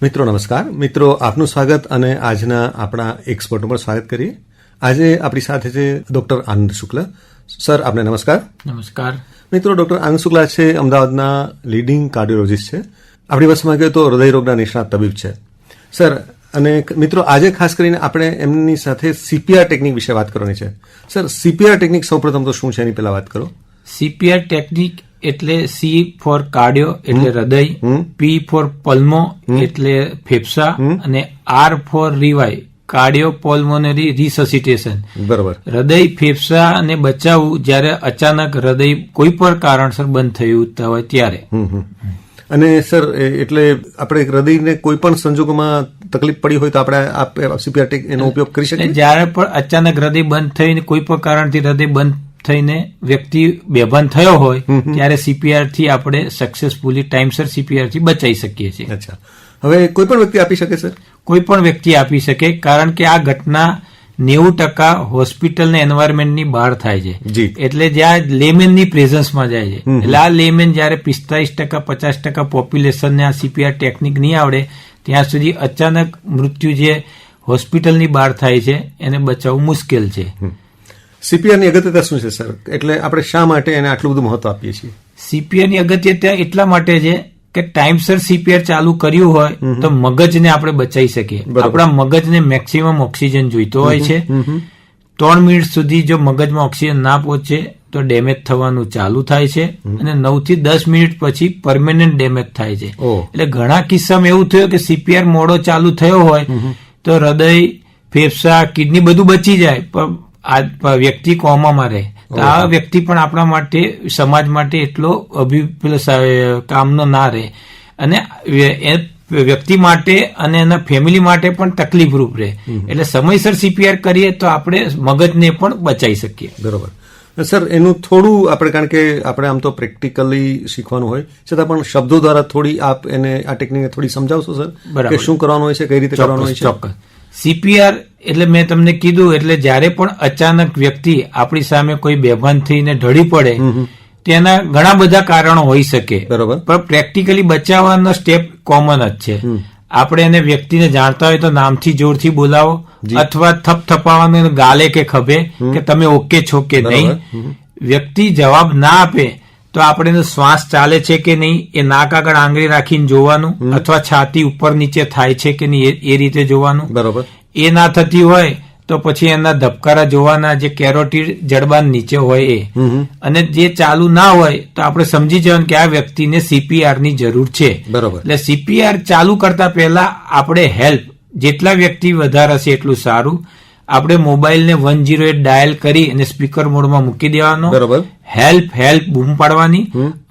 મિત્રો નમસ્કાર. મિત્રો આપનું સ્વાગત અને આજના આપણા એક્સપર્ટ ઉપર સ્વાગત કરીએ. આજે આપણી સાથે છે ડોક્ટર આનંદ શુક્લ. સર આપને નમસ્કાર. નમસ્કાર મિત્રો, ડોક્ટર આનંદ શુક્લા છે અમદાવાદના લીડિંગ કાર્ડિયોલોજીસ્ટ છે. આપણી વર્ષમાં કહીએ તો હૃદયરોગના નિષ્ણાત તબીબ છે સર. અને મિત્રો આજે ખાસ કરીને આપણે એમની સાથે સીપીઆર ટેકનિક વિશે વાત કરવાની છે. સર, સીપીઆર ટેકનિક સૌપ્રથમ તો શું છે એની પહેલા વાત કરો. સીપીઆર ટેકનિક એટલે સી ફોર કાર્ડિયો એટલે હૃદય, પી ફોર પલ્મો એટલે ફેફસા અને આર ફોર રિવાઈ કાર્ડિયો પલ્મોનરી રિસસિટેશન. બરોબર. હૃદય, ફેફસા અને બચાવવું જ્યારે અચાનક હૃદય કોઈ પણ કારણસર બંધ થયું હોય ત્યારે. અને સર એટલે આપણે હૃદયને કોઈ પણ સંજોગોમાં તકલીફ પડી હોય તો આપણે સીપીઆર એનો ઉપયોગ કરી શકીએ. જ્યારે પણ અચાનક હૃદય બંધ થઈને કોઈ પણ કારણથી હૃદય બંધ થઈને વ્યક્તિ બેભાન થયો હોય ત્યારે સીપીઆર થી આપણે સક્સેસફુલી ટાઈમસર સીપીઆર થી બચાવી શકીએ છીએ. અચ્છા, હવે કોઈ પણ વ્યક્તિ આપી શકે સર? કોઈ પણ વ્યક્તિ આપી શકે, કારણ કે આ ઘટના 90% હોસ્પિટલના એન્વાયરમેન્ટની બહાર થાય છે. એટલે જ્યાં લેમેનની પ્રેઝન્સમાં જાય છે. એટલે આ લેમેન જયારે 45% 50% પોપ્યુલેશનને આ સીપીઆર ટેકનિક નહીં આવડે ત્યાં સુધી અચાનક મૃત્યુ જે હોસ્પિટલની બહાર થાય છે એને બચાવવું મુશ્કેલ છે. સીપીઆરની અગત્યતા શું છે સર? એટલે આપણે શા માટે એને આટલું બધું મહત્વ આપીએ છીએ? સીપીઆરની અગત્યતા એટલા માટે છે કે ટાઈમસર સીપીઆર ચાલુ કર્યું હોય તો મગજને આપણે બચાવી શકીએ. આપણા મગજને મેક્સિમમ ઓક્સિજન જોઈતો હોય છે. 3 મિનિટ સુધી જો મગજમાં ઓક્સિજન ના પહોંચે તો ડેમેજ થવાનું ચાલુ થાય છે અને 9 થી 10 મિનિટ પછી પરમેનન્ટ ડેમેજ થાય છે. એટલે ઘણા કિસ્સામાં એવું થયું કે સીપીઆર મોડો ચાલુ થયો હોય તો હૃદય, ફેફસા, કિડની બધું બચી જાય પણ આ વ્યક્તિ કોમામાં રહે. તો આ વ્યક્તિ પણ આપણા માટે, સમાજ માટે એટલો કામનો ના રહે અને વ્યક્તિ માટે અને એના ફેમિલી માટે પણ તકલીફરૂપ રહે. એટલે સમયસર સીપીઆર કરીએ તો આપણે મગજને પણ બચાવી શકીએ. બરોબર. સર, એનું થોડું આપણે, કારણ કે આપણે આમ તો પ્રેક્ટિકલી શીખવાનું હોય છતાં પણ શબ્દો દ્વારા થોડી આપ એને આ ટેકનિકને થોડી સમજાવશો સર? કે શું કરવાનું હોય છે, કઈ રીતે કરવાનું હોય છે? ચોક્કસ. સીપીઆર એટલે મેં તમને કીધું, એટલે જ્યારે પણ અચાનક વ્યક્તિ આપણી સામે કોઈ બેભાન થઈને ઢળી પડે તેના ઘણા બધા કારણો હોઈ શકે. બરોબર. પણ પ્રેક્ટિકલી બચાવવાનો સ્ટેપ કોમન જ છે. આપણે એને વ્યક્તિને જાણતા હોય તો નામથી જોરથી બોલાવો અથવા થપથપાવવાનું ગાલે કે ખભે કે તમે ઓકે છો કે નહીં. વ્યક્તિ જવાબ ના આપે તો આપણે શ્વાસ ચાલે છે કે નહીં એ નાક આગળ આંગળી રાખીને જોવાનું અથવા છાતી ઉપર નીચે થાય છે કે નહીં એ રીતે જોવાનું. બરોબર. એ ના થતી હોય તો પછી એના ધબકારા જોવાના, જે કેરોટીડ જડબાન નીચે હોય એ. અને જે ચાલુ ના હોય તો આપણે સમજી જવાનું કે આ વ્યક્તિને સીપીઆર ની જરૂર છે. બરોબર. એટલે સીપીઆર ચાલુ કરતા પહેલા આપણે હેલ્પ, જેટલા વ્યક્તિ વધારે હશે એટલું સારું, આપણે મોબાઈલને 108 ડાયલ કરી અને સ્પીકર મોડમાં મૂકી દેવાનો. બરોબર. હેલ્પ હેલ્પ બૂમ પાડવાની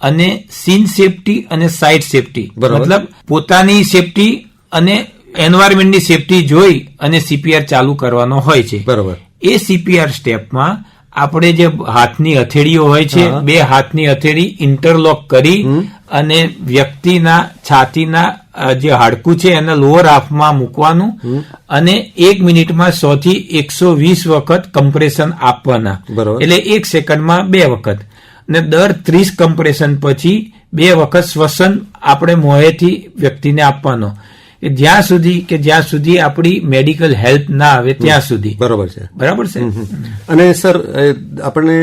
અને સીન સેફટી અને સાઇડ સેફટી, મતલબ પોતાની સેફટી અને એન્વાયરમેન્ટની સેફટી જોઈ અને સીપીઆર ચાલુ કરવાનો હોય છે. બરોબર. એ સીપીઆર સ્ટેપમાં આપણે જે હાથની હથેળીઓ હોય છે, 2 હાથની હથેળી ઇન્ટરલોક કરી અને વ્યક્તિના છાતીના જે હાડકું છે એના લોઅર હાફમાં મૂકવાનું અને 1 મિનિટમાં 100 થી 120 વખત કમ્પ્રેશન આપવાના. એટલે 1 સેકન્ડમાં 2 વખત અને દર 30 કમ્પ્રેશન પછી 2 વખત શ્વસન આપણે મોંએથી વ્યક્તિને આપવાનો, જ્યાં સુધી આપણી મેડિકલ હેલ્પ ના આવે ત્યાં સુધી. બરોબર છે. બરાબર છે. અને સર, આપણને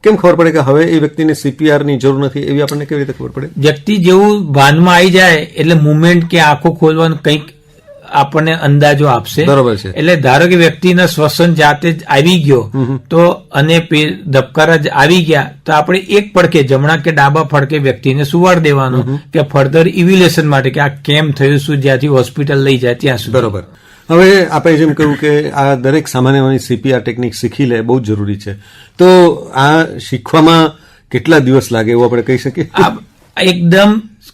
કેમ ખબર પડે કે હવે એ વ્યક્તિને સીપીઆર ની જરૂર નથી? એવી આપણને કેવી રીતે ખબર પડે? વ્યક્તિ જેવું ભાનમાં આવી જાય એટલે મુવમેન્ટ કે આંખો ખોલવાનું કંઈક આપણને અંદાજો આપશે. બરોબર છે. એટલે ધારો કે વ્યક્તિના શ્વસન જાતે જ આવી ગયો તો અને ધબકારા જ આવી ગયા તો આપણે એક પડકે, જમણા કે ડાબા ફડકે વ્યક્તિને સુવાડ દેવાનો કે ફર્ધર ઇવેલ્યુએશન માટે કે આ કેમ થયું, શું, જ્યાંથી હોસ્પિટલ લઈ જાય ત્યાં સુધી. બરોબર. હવે આપણે જેમ કહ્યું કે આ દરેક સામાન્ય સીપીઆર ટેકનિક શીખી લે બહુ જ જરૂરી છે. તો આ શીખવામાં કેટલા દિવસ લાગે એવું આપણે કહી શકીએ? એકદમ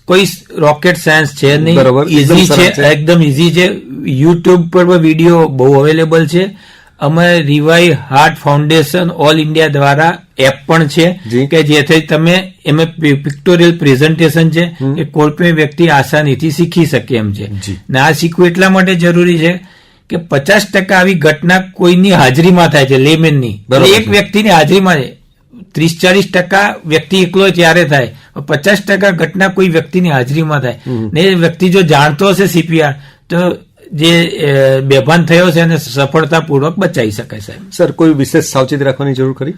કોઈ રોકેટ સાયન્સ છે નહીં. બરોબર. ઈઝી છે, એકદમ ઈઝી છે. યુટ્યુબ પર વિડીયો બહુ અવેલેબલ છે. અમે રિવાઈ હાર્ટ ફાઉન્ડેશન ઓલ ઇન્ડિયા દ્વારા એપ પણ છે કે જેથી તમે એમાં પિક્ટોરિયલ પ્રેઝન્ટેશન છે કે કોઈ પણ વ્યક્તિ આસાનીથી શીખી શકે એમ છે. ને આ શીખવું એટલા માટે જરૂરી છે કે 50% આવી ઘટના કોઈની હાજરીમાં થાય છે, લેમેનની. એક વ્યક્તિની હાજરીમાં 30-40% વ્યક્તિ એકલો ત્યારે થાય 50% ઘટના કોઈ વ્યક્તિની હાજરીમાં થાય ને એ વ્યક્તિ જો જાણતો હશે CPR તો જે બેભાન થયો છે એને સફળતાપૂર્વક બચાવી શકાય સાહેબ. સર, કોઈ વિશેષ સાવચેતી રાખવાની જરૂર ખરી?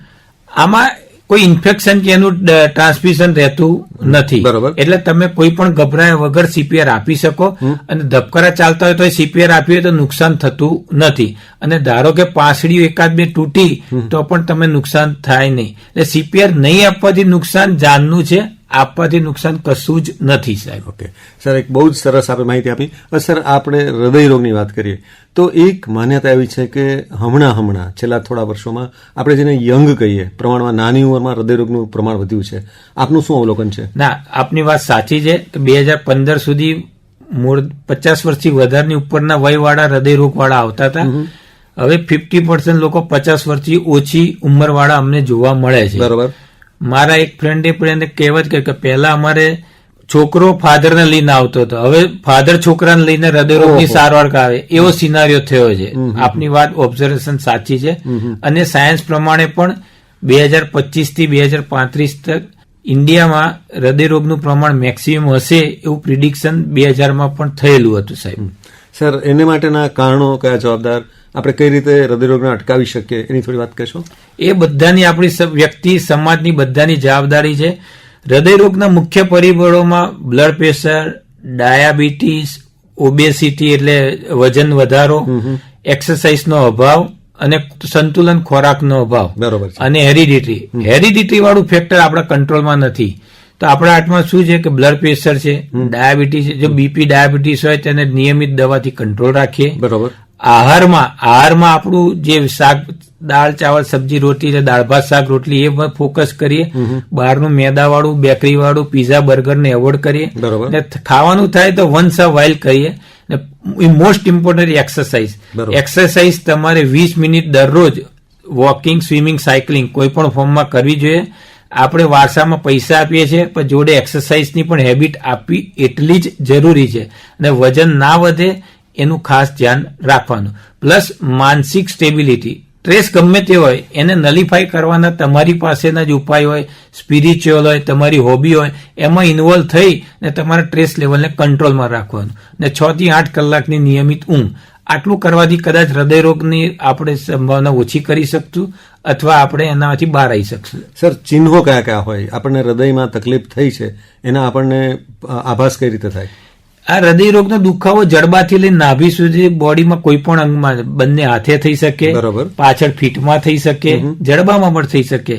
આમાં કોઈ ઇન્ફેક્શન કે એનું ટ્રાન્સમિશન રહેતું નથી. બરોબર. એટલે તમે કોઈ પણ ગભરાયા વગર CPR આપી શકો અને ધબકારા ચાલતા હોય તો CPR આપી હોય તો નુકસાન થતું નથી. અને ધારો કે પાંસળીઓ એકાદ બે તૂટી તો પણ તમે નુકસાન થાય નહીં. એટલે CPR નહીં આપવાથી નુકસાન જાનનું છે, આપવાથી નુકસાન કશું જ નથી સાહેબ. ઓકે સર, એક બહુ જ સરસ આપણે માહિતી આપી. હવે સર, આપણે હૃદય રોગની વાત કરીએ તો એક માન્યતા એવી છે કે હમણાં છેલ્લા થોડા વર્ષોમાં આપણે જેને યંગ કહીએ પ્રમાણમાં નાની ઉંમરમાં હૃદયરોગનું પ્રમાણ વધ્યું છે. આપનું શું અવલોકન છે? ના, આપની વાત સાચી છે કે 2015 સુધી 50 વર્ષથી વધારની ઉપરના વયવાળા હૃદયરોગવાળા આવતા હતા. હવે 50% લોકો 50 વર્ષથી ઓછી ઉંમરવાળા અમને જોવા મળે છે. બરોબર. મારા એક ફ્રેન્ડે કહેવત કરી કે પહેલા અમારે છોકરો ફાધરને લઈને આવતો હતો, હવે ફાધર છોકરાને લઈને હૃદયરોગની સારવાર કરાવે એવો સિનારીઓ થયો છે. આપની વાત ઓબ્ઝર્વેશન સાચી છે. અને સાયન્સ પ્રમાણે પણ 2025 થી 2035 તક ઇન્ડિયામાં હૃદયરોગનું પ્રમાણ મેક્સિમમ હશે એવું પ્રિડિક્શન 2000માં પણ થયેલું હતું સાહેબ. સર, એને માટેના કારણો કયા જવાબદાર, આપણે કઈ રીતે હૃદયરોગને અટકાવી શકીએ એની થોડી વાત કહેશો? એ બધાની આપણી વ્યક્તિ સમાજની બધાની જવાબદારી છે. હૃદયરોગના મુખ્ય પરિબળોમાં બ્લડ પ્રેશર, ડાયાબિટીસ, ઓબેસિટી એટલે વજન વધારો, એક્સરસાઇઝનો અભાવ અને સંતુલન ખોરાકનો અભાવ. બરોબર. અને હેરિડિટરી વાળું ફેક્ટર આપણા કંટ્રોલમાં નથી. તો આપણા હાથમાં શું છે કે બ્લડ પ્રેશર છે, ડાયાબિટીસ છે. જો બીપી ડાયાબિટીસ હોય તેને નિયમિત દવાથી કંટ્રોલ રાખીએ. બરોબર. આહારમાં આપણું જે શાક, દાળ ચાવલ સબ્જી રોટલી, દાળ ભાત શાક રોટલી એ ફોકસ કરીએ. બહારનું મેદાવાળું, બેકરીવાળું, પીઝા બર્ગર ને એવોર્ડ કરીએ. બરોબર. ખાવાનું થાય તો વન્સ અ વાઇલ કરીએ. Most important exercise. એક્સરસાઇઝ તમારે 20 મિનિટ દરરોજ વોકિંગ, સ્વિમિંગ, સાયકલિંગ કોઈ પણ ફોર્મમાં કરવી જોઈએ. આપણે વારસામાં પૈસા આપીએ છીએ પણ જોડે એક્સરસાઇઝની પણ હેબિટ આપવી એટલી જ જરૂરી છે. અને વજન ના વધે એનું ખાસ ધ્યાન રાખવાનું. પ્લસ માનસિક સ્ટેબિલિટી. સ્ટ્રેસ ગમે તે હોય એને નલિફાઈ કરવાના તમારી પાસેના જ ઉપાય હોય, સ્પિરિચ્યુઅલ હોય, તમારી હોબી હોય, એમાં ઇન્વોલ્વ થઈ ને તમારા સ્ટ્રેસ લેવલને કંટ્રોલમાં રાખવાનું. ને 6 થી 8 કલાકની નિયમિત ઊંઘ. આટલું કરવાથી કદાચ હૃદયરોગની આપણે સંભાવના ઓછી કરી શકશું અથવા આપણે એનામાંથી બહાર આવી શકશું. સર, ચિહ્નો કયા કયા હોય? આપણને હૃદયમાં તકલીફ થઈ છે એના આપણને આભાસ કઈ રીતે થાય? આ હૃદયરોગનો દુખાવો જડબાથી લઈને નાભી સુધી બોડીમાં કોઈ પણ અંગમાં, બંને હાથે થઈ શકે, બરોબર, પાછળ ફીટમાં થઈ શકે, જડબામાં પણ થઈ શકે.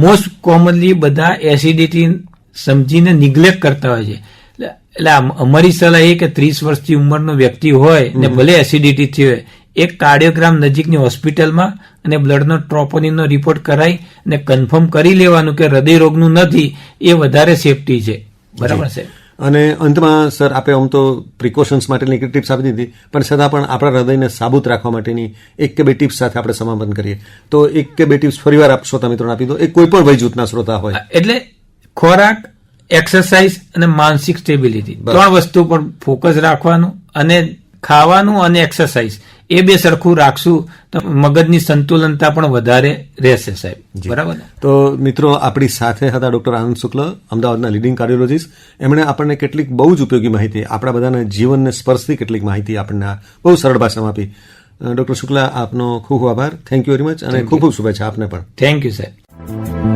મોસ્ટ કોમનલી બધા એસિડિટી સમજીને નિગ્લેક્ટ કરતા હોય છે. એટલે અમારી સલાહ એ કે 30 વર્ષથી ઉંમરનો વ્યક્તિ હોય ને ભલે એસિડિટી થઈ હોય, એક કાર્ડિયોગ્રામ નજીકની હોસ્પિટલમાં અને બ્લડનો ટ્રોપોનિનનો રિપોર્ટ કરાવી અને કન્ફર્મ કરી લેવાનું કે હૃદયરોગનું નથી, એ વધારે સેફટી છે. બરાબર છે. અને અંતમાં સર, આપણે આમ તો પ્રિકોશન્સ માટેની એક ટિપ્સ આપી દીધી, પણ છતાં પણ આપણા હૃદયને સાબુત રાખવા માટેની 1 કે 2 ટિપ્સ સાથે આપણે સમાપન કરીએ તો 1 કે 2 ટિપ્સ ફરીવાર આપ શ્રોતા મિત્રોને આપી દો, એ કોઈ પણ વય જૂથના શ્રોતા હોય. એટલે ખોરાક, એક્સરસાઇઝ અને માનસિક સ્ટેબિલિટી 3 વસ્તુ પર ફોકસ રાખવાનું. અને ખાવાનું અને એક્સરસાઇઝ એ 2 સરખું રાખશું તો મગજની સંતુલનતા પણ વધારે રહેશે સાહેબ. બરાબર. તો મિત્રો, આપણી સાથે હતા ડોક્ટર આનંદ શુક્લ, અમદાવાદના લીડિંગ કાર્ડિયોલોજીસ્ટ. એમણે આપણને કેટલીક બહુ જ ઉપયોગી માહિતી, આપણા બધાના જીવનને સ્પર્શતી કેટલીક માહિતી આપણને બહુ સરળ ભાષામાં આપી. ડોક્ટર શુક્લા, આપનો ખૂબ ખૂબ આભાર. થેન્ક યુ વેરી મચ અને ખૂબ ખૂબ શુભેચ્છા આપને પણ. થેન્ક યુ સાહેબ.